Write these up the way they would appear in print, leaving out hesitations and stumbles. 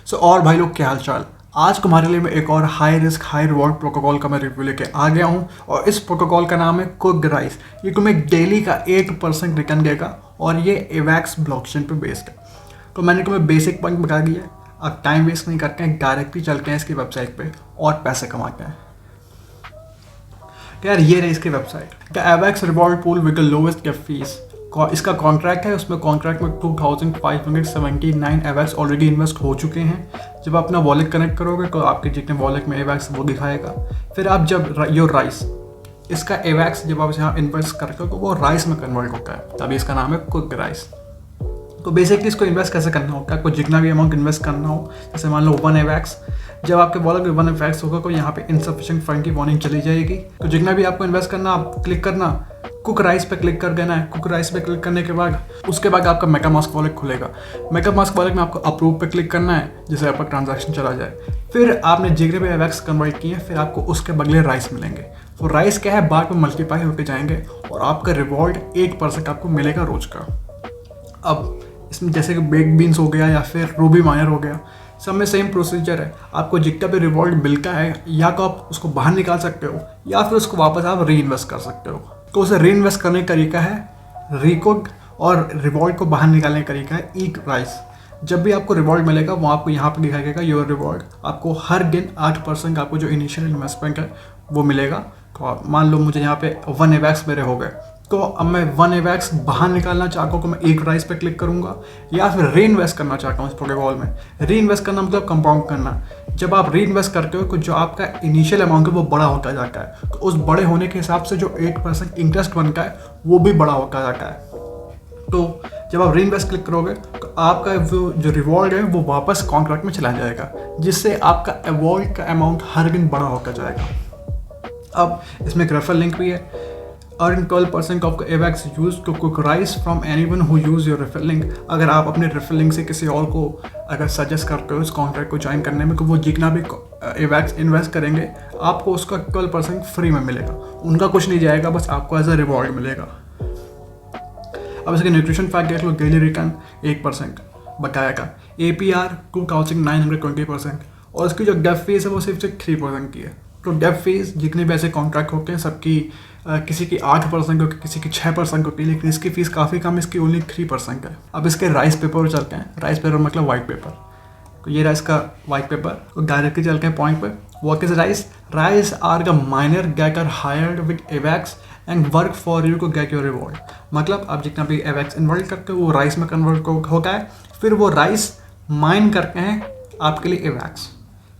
सो और भाई लोग क्या हाल चाल। आज तुम्हारे लिए मैं एक और high risk high reward protocol का मैं रिव्यू लेके आ गया हूँ और इस प्रोटोकॉल का नाम है कुक राइस। ये तुम्हें डेली का 8% रिटर्न देगा और ये एवैक्स ब्लॉकचेन पे बेस्ड है। तो मैंने तुम्हें बेसिक पॉइंट बता दिया है। अब टाइम वेस्ट नहीं करते हैं, डायरेक्टली चलते हैं इसकी वेबसाइट पे और पैसे कमाते हैं। तो यार ये रही इसकी website, the AVAX reward pool with the lowest gift fees. इसका कॉन्ट्रैक्ट है, उसमें कॉन्ट्रैक्ट में 2579 एवैक्स ऑलरेडी इन्वेस्ट हो चुके हैं। जब आप अपना वॉलेट कनेक्ट करोगे तो आपके जितने वॉलेट में एवैक्स वो दिखाएगा। फिर आप जब योर राइस, इसका एवैक्स जब आप यहाँ इन्वेस्ट करते हो तो वो राइस में कन्वर्ट होता है, तभी इसका नाम है कुक राइस। तो बेसिकली इसको इन्वेस्ट कैसे करना होता है, आपको जितना भी अमाउंट इन्वेस्ट करना हो, जैसे मान लो 1 एवैक्स, जब आपके वॉलेट में 1 एवैक्स होगा तो यहाँ पे इनसफिशिएंट फंड की वार्निंग चली जाएगी। तो जितना भी आपको इन्वेस्ट करना, आप क्लिक करना, कुक राइस पे क्लिक कर देना है। कुक राइस पे क्लिक करने के बाद उसके बाद आपका मेटामास्क वॉलेट खुलेगा। मेटामास्क वॉलेट में आपको अप्रूव पे क्लिक करना है, जिससे आपका ट्रांजैक्शन चला जाए। फिर आपने जितने भी एवैक्स कन्वर्ट किए हैं, फिर आपको उसके बदले राइस मिलेंगे। तो राइस क्या है, बाद में मल्टीप्लाई होकर जाएंगे और आपका रिवॉर्ड 8% आपको मिलेगा रोज का। अब इसमें जैसे कि बेक बीन्स हो गया या फिर रूबी माइनर हो गया, सब में सेम प्रोसीजर है। आपको जितना भी रिवॉर्ड मिलता है, या तो आप उसको बाहर निकाल सकते हो या फिर उसको वापस आप री इन्वेस्ट कर सकते हो। तो उसे री इन्वेस्ट करने का तरीका है रिकुक, और रिवॉर्ड को बाहर निकालने का तरीका है ईट राइस। जब भी आपको रिवॉर्ड मिलेगा वो आपको यहाँ पे दिखाएगा योर रिवॉर्ड। आपको हर दिन 8% आपको जो इनिशियल इन्वेस्टमेंट है वो मिलेगा। तो आप मान लो मुझे यहाँ पे 1 एवैक्स मेरे हो गए, तो अब मैं 1 एवैक्स बाहर निकालना चाहता हूँ तो मैं एक राइस पे क्लिक करूँगा, या फिर री इन्वेस्ट करना चाहता हूँ इस प्रोटोकॉल में। री इन्वेस्ट करना मतलब कंपाउंड करना। जब आप री इन्वेस्ट करते हो तो जो आपका इनिशियल अमाउंट है वो बड़ा होता जाता है, तो उस बड़े होने के हिसाब से जो 8% इंटरेस्ट बनता है वो भी बड़ा होता जाता है। तो जब आप री इन्वेस्ट क्लिक करोगे तो आपका वो जो रिवॉर्ड है वो वापस कॉन्ट्रैक्ट में चला जाएगा, जिससे आपका अवॉर्ड का अमाउंट हर दिन बड़ा होता जाएगा। अब इसमें एक रेफरल लिंक भी है। Earn 12% of AVAX used to cook rice from anyone who use your referral link। अगर आप अपने रेफरल लिंक से किसी और को अगर सजेस्ट करते हो इस कॉन्ट्रैक्ट को ज्वाइन करने में, तो वो जितना भी AVAX इन्वेस्ट करेंगे आपको उसका 12% फ्री में मिलेगा। उनका कुछ नहीं जाएगा, बस आपको एज अ रिवॉर्ड मिलेगा। अब इसके न्यूट्रिशन फैक्ट देख लो। डेली रिटर्न 8% बताएगा। APR 2920%, और इसकी जो डेफ फीस है वो सिर्फ 3% की है। तो डेफ फीस जितने भी ऐसे कॉन्ट्रैक्ट होते हैं सबकी किसी की 8% होती है, किसी की 6% होती है, लेकिन इसकी फीस काफ़ी कम, इसकी ओनली 3% है। अब इसके राइस पेपर पर चलते हैं। राइस पेपर मतलब वाइट पेपर। तो ये राइस का वाइट पेपर। तो डायरेक्टली चलते हैं पॉइंट पे। What is rice? Rice are the miner get are hired with AVAX and work for you to get your reward. मतलब आप जितना भी एवैक्स इन्वर्ट करते हो वो राइस में कन्वर्ट होता है, फिर वो राइस माइन करते हैं आपके लिए AVAX.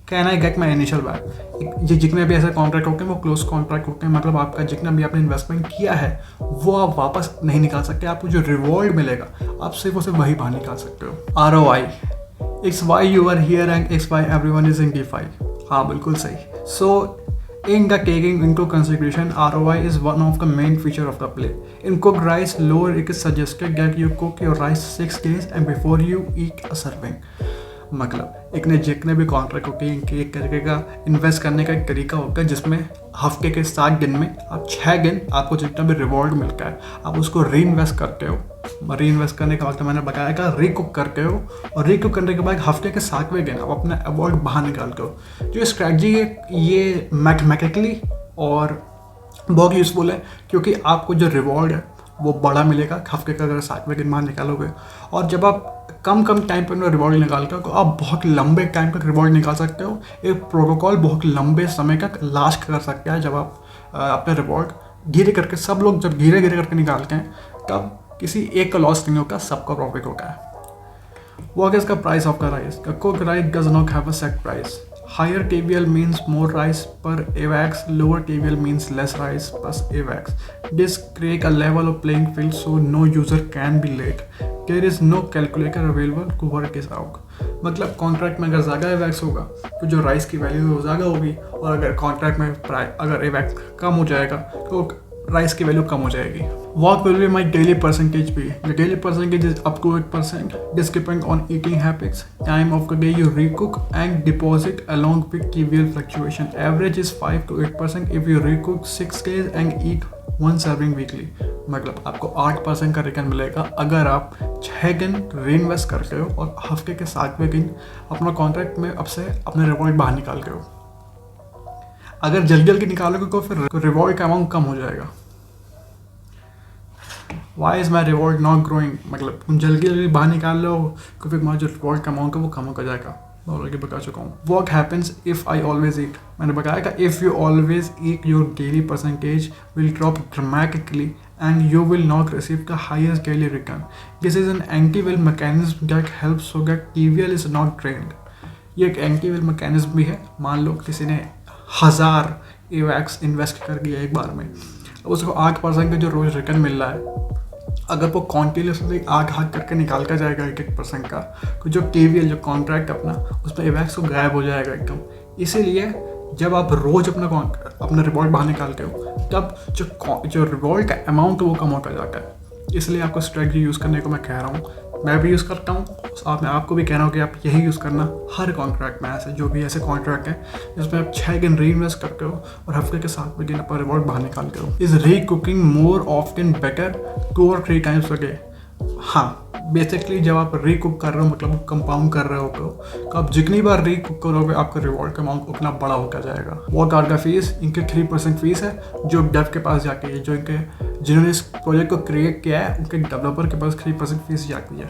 Can I get my initial back. ये जितने भी ऐसे कॉन्ट्रैक्ट होते हैं वो क्लोज कॉन्ट्रैक्ट होते हैं, मतलब आपका जितना भी आपने इन्वेस्टमेंट किया है वो आप वापस नहीं निकाल सकते। आपको जो रिवॉर्ड मिलेगा आप सिर्फ उसे वही बाहर निकाल सकते हो। ROI, it's why you are here and it's why everyone is in DeFi। हाँ बिल्कुल सही। सो in the taking into consideration, ROI is one of the main feature of the play. In cooked rice lore, it is suggested that you cook your rice 6 days and before you eat a serving। मतलब इतने जितने भी contract होते हैं इनके एक तरीके का इन्वेस्ट करने का एक तरीका होता है, जिसमें हफ्ते के 7 दिन में आप 6 दिन आपको जितना भी रिवॉर्ड मिलता है आप उसको री इन्वेस्ट करते हो। री इन्वेस्ट करने का वक्त मैंने बताया था, रिकुक करते हो, और रिकुक करने के बाद हफ्ते के 7वें दिन आप अपना अवॉर्ड बाहर निकालते हो। जो ये स्ट्रैटेजी है ये मैथमेटिकली और बहुत यूजफुल है, क्योंकि आपको जो रिवॉर्ड है वो बड़ा मिलेगा हफ्ते का अगर 7वें दिन बाहर निकालोगे। और जब आप कम टाइम पर रिवॉर्ड निकालते हो तो आप बहुत लंबे टाइम तक रिवॉर्ड निकाल सकते हो। एक प्रोटोकॉल बहुत लंबे समय तक लास्ट कर सकता है। जब आप अपने रिवॉर्ड धीरे करके, सब लोग जब धीरे धीरे करके निकालते हैं तब किसी एक का लॉस नहीं होता, सबका प्रॉफिट होता है। What is the price of the rice? The cooked rice does not have a set price. Higher TVL means more rice per AVAX, lower TVL means less rice per AVAX. This creates a level of playing field so no user can be late. There is no calculator available to work this out. मतलब contract में अगर ज़्यादा एवैक्स होगा तो जो rice की value है वो ज़्यादा होगी, और अगर कॉन्ट्रैक्ट में अगर एवैक्स कम हो जाएगा तो राइस की वैल्यू कम हो जाएगी। What will be my daily percentage be? The daily percentage is up to 8%. This depends on eating habits, time of the day you recook, and deposit along with TVL fluctuation. Average is 5 to 8% if you recook 6 days and eat 1 serving weekly. मतलब आपको 8% का return मिलेगा अगर आप 6 दिन री invest करते हो और हफ्ते के 7वें दिन अपना कॉन्ट्रैक्ट में अब से अपने रिवॉर्ड बाहर निकाल के हो। अगर जल्दी जल्दी निकालोगे तो फिर रिवॉर्ड का अमाउंट कम हो जाएगा। Why is my reward not growing, मतलब तुम जल्दी जल्दी बाहर निकाल लो तो फिर तुम्हारा जो रिवॉर्ड का अमाउंट है वो कम हो जाएगा। मैं ऑलरेडी बता चुका हूँ। What happens if I always eat, मैंने बताया था if you always eat your daily percentage will drop dramatically and you will not receive the highest daily return. This is an anti-will mechanism that helps so that TVL is not drained. ये एक anti-will mechanism भी है। मान लो किसी ने 1000 AVAX invest कर दिया एक बार में, उसको 8% का जो रोज रिटर्न मिल रहा है, अगर वो कॉन्टिन्यूसली 8 करके निकालता जाएगा 1% का, तो जो TVL जो कॉन्ट्रैक्ट अपना उसमें AVAX को गायब हो जाएगा एकदम। इसीलिए जब आप रोज अपना रिवॉर्ड बाहर निकालते हो तब जो रिवॉर्ड का अमाउंट वो कम होता जाता है। इसलिए आपको स्ट्रेटजी यूज़ करने को मैं कह रहा हूँ, मैं भी यूज़ करता हूँ, मैं आपको भी कह रहा हूँ कि आप यही यूज़ करना हर कॉन्ट्रैक्ट में। ऐसे जो भी ऐसे कॉन्ट्रैक्ट है जिसमें आप 6 दिन री इन्वेस्ट करते हो और हफ्ते के 7वें दिन अपना रिवॉर्ड बाहर निकालते हो। इज़ री cooking more often better 2 or 3 times a day? हाँ, बेसिकली जब आप री कुक कर रहे हो मतलब कंपाउंड कर रहे हो तो आप जितनी बार री कुक करोगे आपका रिवॉर्ड का अमाउंट उतना बड़ा होकर जाएगा। वॉट आर का फीस? इनके 3% फीस है जो डेव के पास जाती है, जो जिन्होंने इस प्रोजेक्ट को क्रिएट किया है उनके डेवलपर के पास 3% फीस जाती है।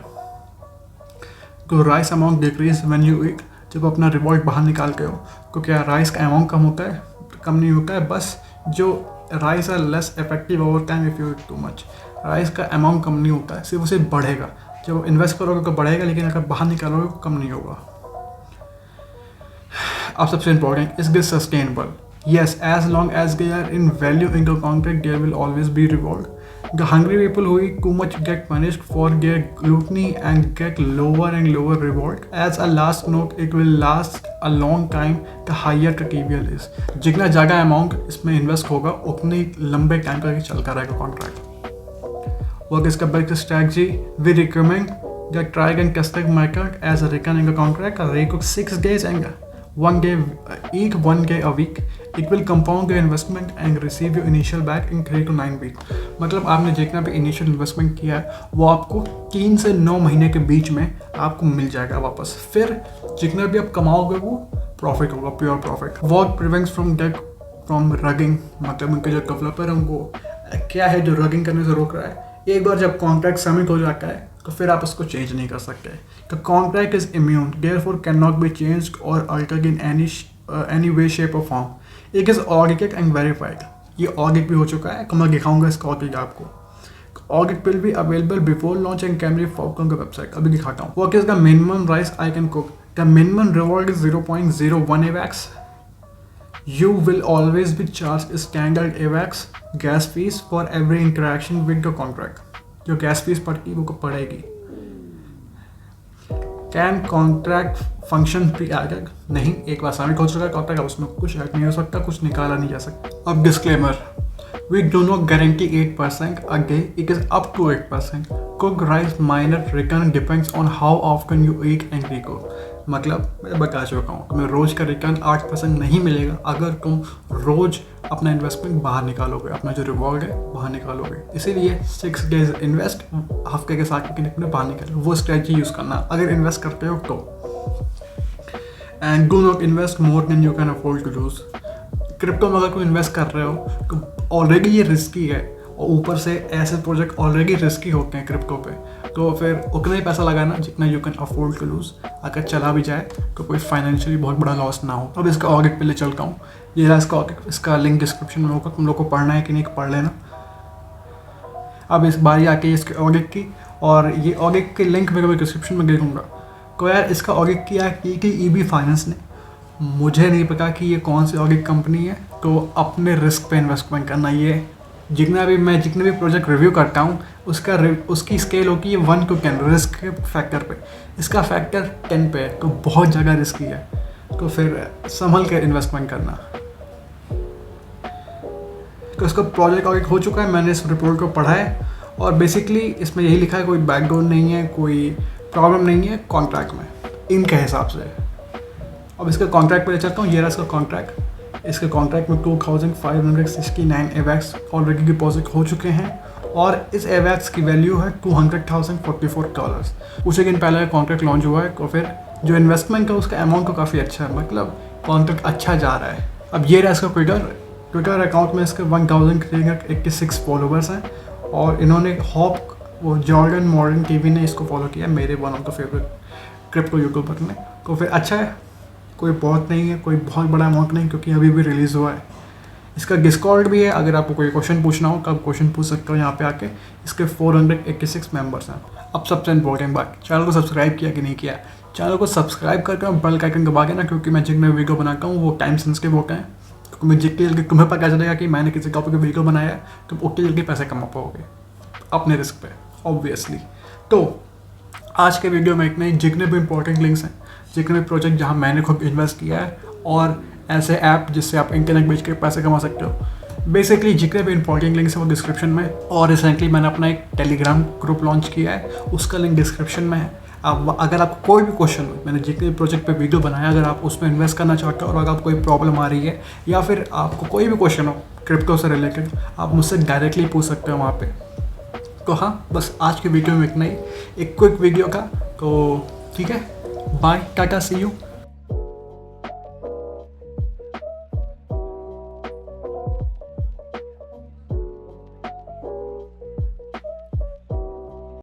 तो rice amount decrease when you eat, जब अपना रिवॉर्ड बाहर निकालते हो तो क्या राइस का अमाउंट कम होता है? कम नहीं होता है, बस जो rice are less effective over time if you eat too much. Rice का अमाउंट कम नहीं होता है, सिर्फ उसे बढ़ेगा। जब इन्वेस्ट करोगे तो बढ़ेगा, लेकिन अगर बाहर निकालोगे तो कम नहीं होगा। अब सबसे important, is this sustainable? Yes, as long as they are in value in the contract, there will always be reward. The hungry people who eat too much get punished for their gluttony and get lower and lower reward. As a last note, it will last a long time the higher the TVL is. जितना ज़्यादा amount इसमें invest होगा उतनी लंबे time तक चलता रहेगा contract. What is the best strategy? We recommend that try and test the market as a recurring contract. Recook 6 days and 1 day each 1 day a week. It will compound your investment and receive your initial back in 3 to 9 weeks. मतलब आपने जितना भी initial investment किया है वो आपको 3 से 9 महीने के बीच में आपको मिल जाएगा वापस। फिर जितना भी आप कमाओगे वो प्रॉफिट होगा, pure profit. What prevents from that from rugging? मतलब उनके जो डेवलपर है उनको क्या है जो रगिंग करने से रोक रहा है? एक बार जब कॉन्ट्रैक्ट सबमिट हो जाता है तो फिर आप उसको चेंज नहीं कर सकते। The contract is immune, therefore cannot be changed or altered in any way, shape or form. It is audited and verified. ये ऑडिट भी हो चुका है, तो मैं दिखाऊंगा इसका ऑडिट आपको। Audit will be available before launch and can be found on the website. अभी दिखाता हूँ। What is the minimum rice I can cook? The minimum reward is 0.01 AVAX. You will always be charged standard AVAX gas fees for every interaction with the contract. जो gas fees पड़ती है वो पड़ेगी। Can contract function भी added? नहीं, एक बार submit हो चुका है कॉन्ट्रैक्ट, अब उसमें कुछ ऐड नहीं हो सकता, कुछ निकाला नहीं जा सकता। अब disclaimer, we do not guarantee 8% a day, it is up to 8%. Cooked rice minor return depends on how often you eat and recook. मतलब मैं बता चुका हूँ, तुम्हें रोज का रिटर्न 8% नहीं मिलेगा अगर तुम रोज अपना इन्वेस्टमेंट बाहर निकालोगे, अपना जो रिवॉर्ड है बाहर निकालोगे। इसीलिए 6 days इन्वेस्ट, हफ्ते के साथ में बाहर निकालो, वो स्ट्रेटजी यूज़ करना अगर इन्वेस्ट करते हो तो। And do not invest more than you can afford to lose. Crypto में अगर कोई इन्वेस्ट कर रहे हो तो ऑलरेडी ये रिस्की है और ऊपर से ऐसे प्रोजेक्ट ऑलरेडी रिस्की होते हैं क्रिप्टो पे, तो फिर उतना ही पैसा लगाना जितना you can afford to lose. अगर चला भी जाए तो कोई फाइनेंशियली बहुत बड़ा लॉस ना हो। अब इसका ऑडिट पे ले चलता हूँ। ये रहा इसका ऑडिट, इसका लिंक डिस्क्रिप्शन में होगा, तुम लोग को पढ़ना है कि नहीं पढ़ लेना। अब इस बारी आके इसके ऑडिट की, और ये ऑडिट के लिंक मैं डिस्क्रिप्शन में दे दूँगा। तो यार इसका ऑडिट किया EB फाइनेंस ने। मुझे नहीं पता कि ये कौन सी ऑडिट कंपनी है, तो अपने रिस्क पे इन्वेस्टमेंट करना। ये जितने भी प्रोजेक्ट रिव्यू करता हूँ उसकी स्केल होती है 1 to 10 रिस्क के फैक्टर पे। इसका फैक्टर 10 पे है, तो बहुत ज़्यादा रिस्की है, तो फिर संभल कर इन्वेस्टमेंट करना। तो इसका प्रोजेक्ट ऑडिट हो चुका है, मैंने इस रिपोर्ट को पढ़ा है और बेसिकली इसमें यही लिखा है कोई बैकग्राउंड नहीं है, कोई प्रॉब्लम नहीं है कॉन्ट्रैक्ट में इनके हिसाब से। अब इसका कॉन्ट्रैक्ट पे ले चलता हूँ। ये रहा इसका कॉन्ट्रैक्ट। इसके कॉन्ट्रैक्ट में 2569 AVAX ऑलरेडी डिपॉजिट हो चुके हैं और इस एवैक्स की वैल्यू है $200,044। कुछ दिन पहले कॉन्ट्रैक्ट लॉन्च हुआ है, और फिर जो इन्वेस्टमेंट है उसका अमाउंट तो काफ़ी अच्छा है, मतलब कॉन्ट्रैक्ट अच्छा जा रहा है। अब ये रहा इसका ट्विटर अकाउंट में इसके 1386 फॉलोवर्स हैं, और इन्होंने वो जॉर्डन मॉर्डन टीवी ने इसको फॉलो किया, मेरे one of the favourite crypto YouTuber ने। तो फिर अच्छा है, कोई बहुत नहीं है, कोई बहुत बड़ा अमाउंट नहीं, क्योंकि अभी भी रिलीज़ हुआ है। इसका डिस्कॉर्ड भी है, अगर आपको कोई क्वेश्चन पूछना हो कब क्वेश्चन पूछ सकते हो यहाँ पे आके। इसके 486 मेंबर्स हैं। अब सबसे इम्पोर्टेंट बात, चैनल को सब्सक्राइब किया कि नहीं किया। चैनल को सब्सक्राइब करके बेल का आइकन दबा के ना, क्योंकि मैं जितने वीडियो बनाता हूँ वो टाइम सेंसिटिव होते हैं। क्योंकि मैं जितनी जल्दी तुम्हें पता चलेगा कि मैंने किसी टॉपिक पे वीडियो बनाया है, तुम उतनी जल्दी पैसे कमा पाओगे अपने रिस्क पे, ऑब्वियसली। तो आज के वीडियो में इतने ही। जितने भी इंपॉर्टेंट लिंक्स हैं, जितने भी प्रोजेक्ट जहाँ मैंने खुद इन्वेस्ट किया है, और ऐसे ऐप जिससे आप इंटरनेट बेच के पैसे कमा सकते हो, बेसिकली जितने भी इंपॉर्टेंट लिंक्स हैं वो डिस्क्रिप्शन में। और रिसेंटली मैंने अपना एक टेलीग्राम ग्रुप लॉन्च किया है, उसका लिंक डिस्क्रिप्शन में है। आप अगर आपको कोई भी क्वेश्चन हो, मैंने जितने प्रोजेक्ट पे वीडियो बनाया, अगर आप उसमें इन्वेस्ट करना चाहते हो और अगर आपको कोई प्रॉब्लम आ रही है, या फिर आपको कोई भी क्वेश्चन हो क्रिप्टो से रिलेटेड, आप मुझसे डायरेक्टली पूछ सकते हो वहाँ पे। तो हाँ, बस आज के वीडियो में इतना ही, एक क्विक वीडियो का। तो ठीक है, बाय, टाटा, सी यू।